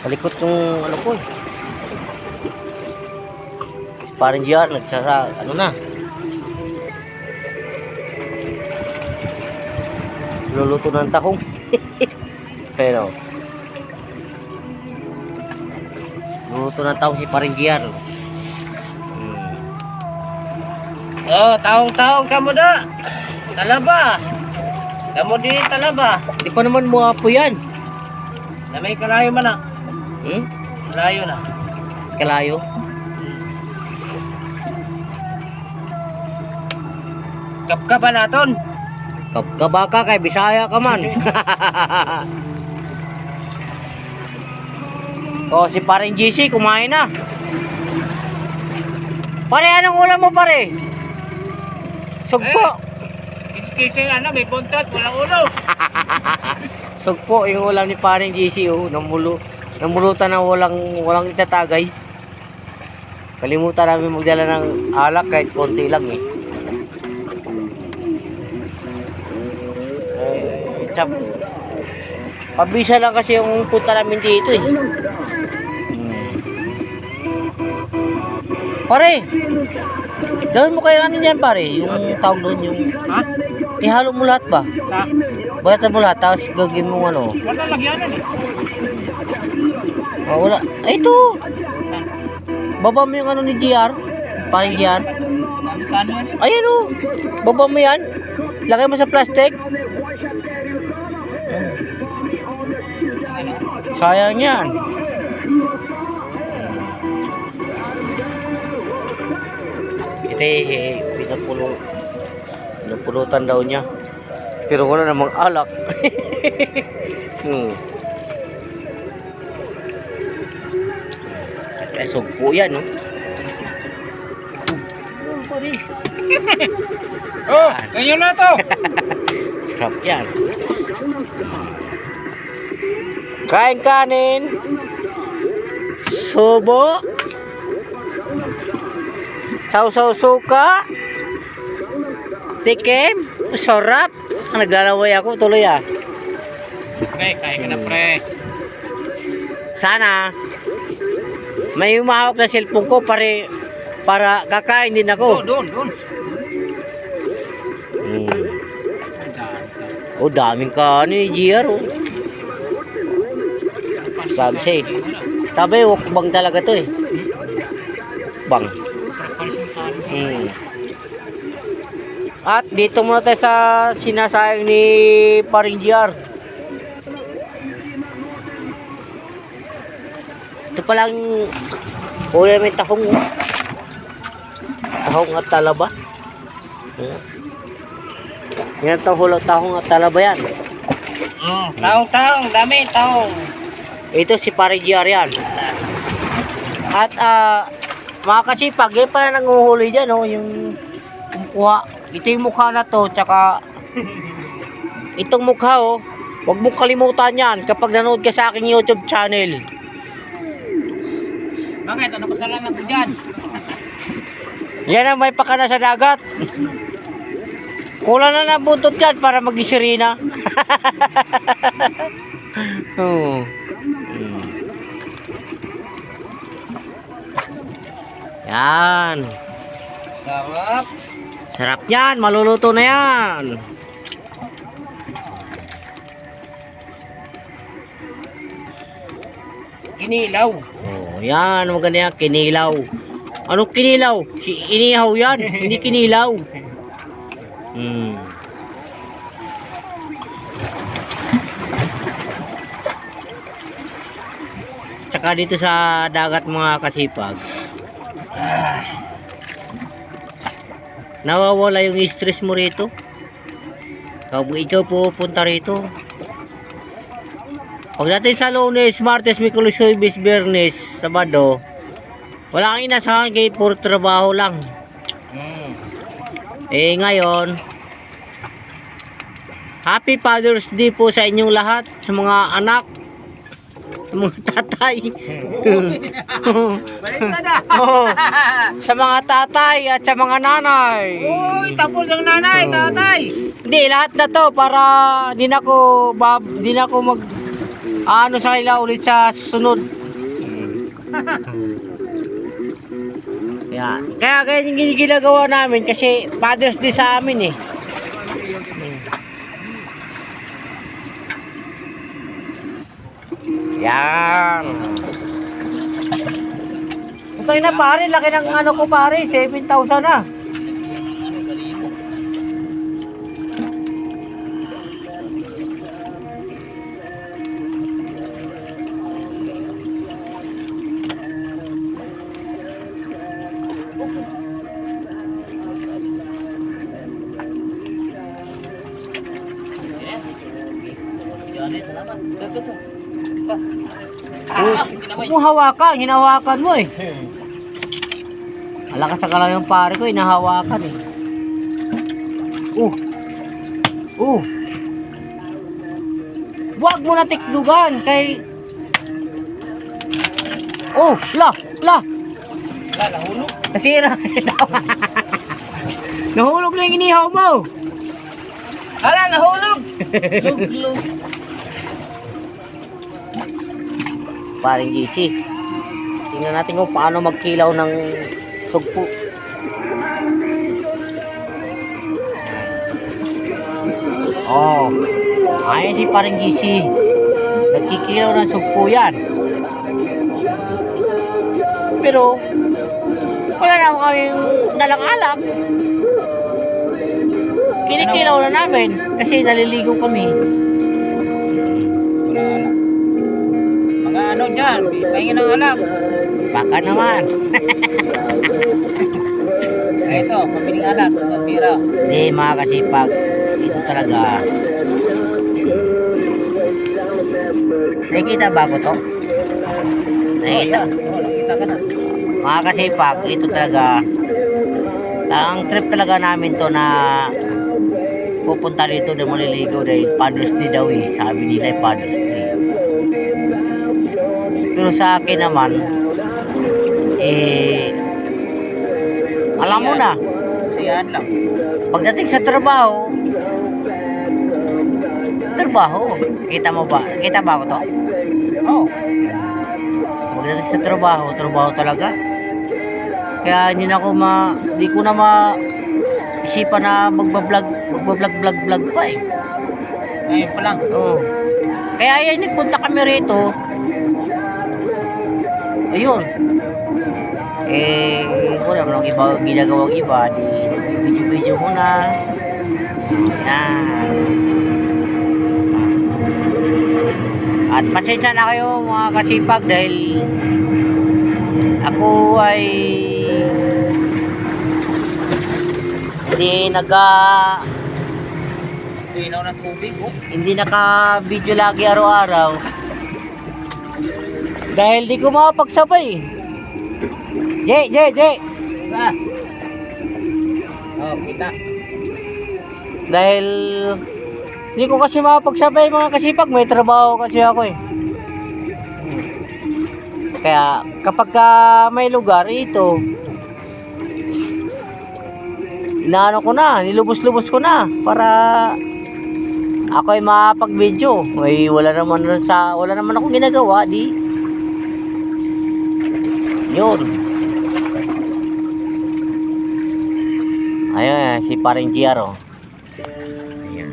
Malikot yung ano ko eh. Si parang GR ano na. Luluto ng tahong. Pero luluto ng tahong si parang GR. Oh, taong-taong kamo da. Talaba. Kamo di talaba. Di pa naman mo apo yan. Na may kalayo man na. Kalayo na. Kalayo. Kapka naton. Kabaka kay Bisaya ka man. Oh, si paring GC kumain na. Pare, anong ulam mo pare? Sugpo. Kisi ano, may buntot, walang ulo. Sugpo yung ulam ni paring GC oh, namulutan na walang itatagay. Kalimutan namin magdala ng alak kahit konti lang eh. Chap. Pabisa lang kasi yung punta namin dito eh. Pare, gawin mo kayo ano yan pare, yung tawag doon yung... Ha? Ihalo mo lahat ba? Sa? Balatan mo lahat, tapos gagawin mo ano. Wala lagyanan eh. Oh, wala. Ay, ito! Baba mo yung ano ni GR. Parang GR. Kano yan? Ayan o. Baba mo yan. Lagay mo sa plastic. Sayang yan. Ito pinapulutan daw niya. Pero wala namang alak. Kaya sugpo yan, no? Oh, ganyan na to. Sarap yan. Kain kanin. Subo. Sausaw suka. Tikim. Sarap. Naglalaway ako tuloy ah. Okay, kain ka na pre. Sana may umahawak na cellphone ko para kakain din ako. Doon. Oh, daming kanin ni GR oh. Sabi wukbang talaga to eh. Bang. At dito muna tayo sa sinasayang ni paring GR. Ito palang uli may tahong at talaba. Yan tahong at talaba yan. Taong, dami, taong. Ito si paring GR yan. At mga kasipag, yan pala nanguhuli dyan oh, yung kumukuha. Ito yung mukha na to, tsaka itong mukha oh, huwag mong kalimutan yan kapag nanood ka sa aking YouTube channel. Bakit? Ano kasalanan ko dyan? Yan ang may pakana sa dagat. Kulang na ng buntot yan para mag-isirina. Oh. Yan. Sarap. Sarap yan, maluluto na yan. Kinilaw. Oh, yan, maganda yan, kinilaw. Anong kinilaw? Inihaw yan, hindi kinilaw. Tsaka dito sa dagat mga kasipag, nawawala yung stress mo rito. Ikaw pupunta rito. Pagdating sa Lunes, Martes, Miyerkules, Huwebes, Biyernes, Sabado, wala kang inasahan kay puro trabaho lang. Eh ngayon, Happy Father's Day po sa inyong lahat, sa mga anak, sa mga tatay. Oh, sa mga tatay at sa mga nanay. Uy, tapos ang nanay, tatay. Hindi, lahat na to para di na ako ano sa kanila ulit sa susunod. Kaya yung ginagawa namin kasi Father's Day sa amin eh. Yan. Ito na pare, laki ng ano ko pare, 7,000 na. Huwag mo hawakan, hinahawakan mo eh. Alakas sa kalaw yung pare ko, hinahawakan eh. Huwag mo na tiklugan kay... La! Nahulog. Nasira. Nahulog na yung inihaw mo. Hala, nahulog. Lug. Paring GC. Tingnan natin kung paano magkilaw ng sugpo. Ayan si paring GC. Nagkikilaw ng sugpo yan. Pero wala naman kaming dalang alak. Kinikilaw na namin kasi naliligo kami. Mga ano dyan, pahingin ng alak. Baka naman. Ito, pabiling alak, ito, pira. Hindi mga kasipag. Ito talaga. Nakikita ba ko to? Nakikita. Nakita ka na. Mga kasipag, ito talaga. Ang trip talaga namin to na pupunta dito na maliligo dahil Father's Day daw eh. Sabi nila Father's Day. Pero sa akin naman, alam mo na, Siyan lang. pagdating sa trabaho, kita mo ba? Kita ba ako to? Oh. Pagdating sa trabaho talaga. Kaya hindi ko na isipan na magbablog pa eh. Ngayon pa lang. Oo. Kaya yan, nagpunta kami rito. Ayun. Wala mo nang iba ginagawang iba. Di video muna. Yan. At pasensya na kayo mga kasipag dahil ako ay Tuinaw ng tubig, oh. hindi naka-video lagi araw-araw dahil di ko makapagsabay. Jay. Ah. Oh, kita. Dahil di ko kasi makapagsabay mga kasipag, may trabaho kasi ako eh. Kaya kapag may lugar ito, inaano ko na, nilubos-lubos ko na para ako ay makapag-video. Wala naman akong ginagawa, di. Yun. Ayun, si paring GR oh. Ayan.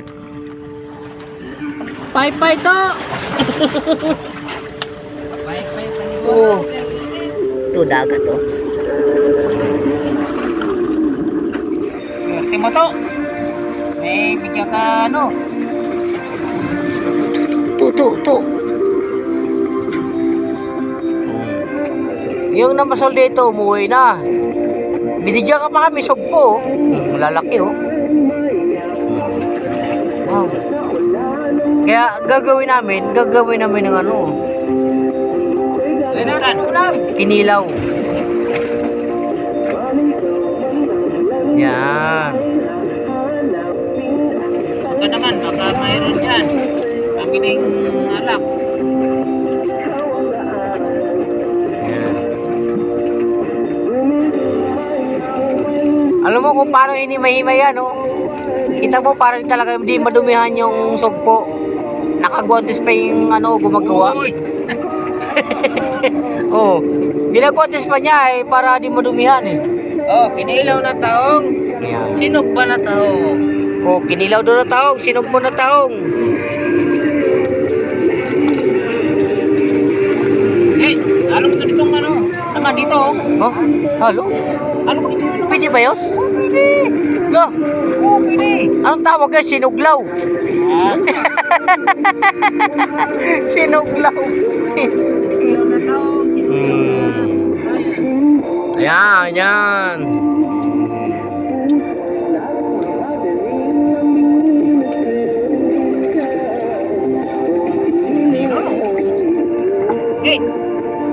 Pay to. Pay. Oh. Ito dagat oh. Swerte mo to. May bigyan ka ano. To. Yung namasol dito, umuwi na. Binigyan ka pa kami sugpo. Malalaki oh. Wow. Kaya gagawin namin ng ano. Kinilaw. Yan. Ito naman, baka mayroon dyan. Pabiling alak. Yan. Alam mo kung paano hinimay-himay yan, oh. Kita mo parang talaga hindi madumihan yung sugpo. nakaguantes pa yung ano, gumagawa. Uy! Oo. Ginagwantes pa niya para di madumihan Oh, kinilaw na taong. Ayan. Sinog ba na taong? Oh, kinilaw doon na taong, sinog mo na taong. Eh, alam mo ito ditong ano? Naman dito oh. Oh, halo? Alam mo dito ano? Pwede ba yun? Pwede. Lo, Oo, pwede. anong tawag yan? Sinuglaw. Ah, Sinuglaw. kinilaw na taong. Ayan, yan. Eh,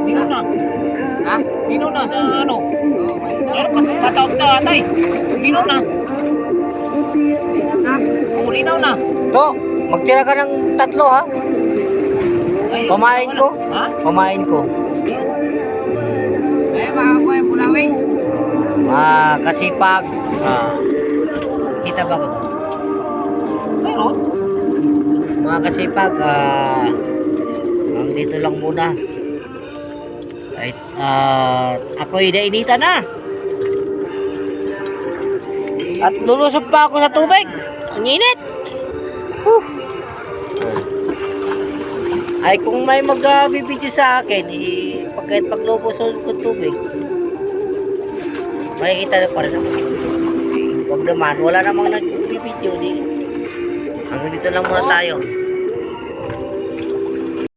dino na. Ha? Dino na sa ano? Ano, patawag sa atay. Dino na. Oo, linaw na. To, magtira ka ng 3 ha? Ay, Pamain ko. Ha? Pamain ko. Eh, makakuha yung bulawis. Kasipag. Kita ba ko? Meron. Mga kasipag, dito lang muna. Right, ako'y nainita na. At lulusog pa ako sa tubig. Ang init. Ay, kung may magbibideo sa akin, kahit paglubos sa tubig, makikita na pa rin ako. Huwag naman, wala namang nagbibideo. Hanggang dito lang muna tayo.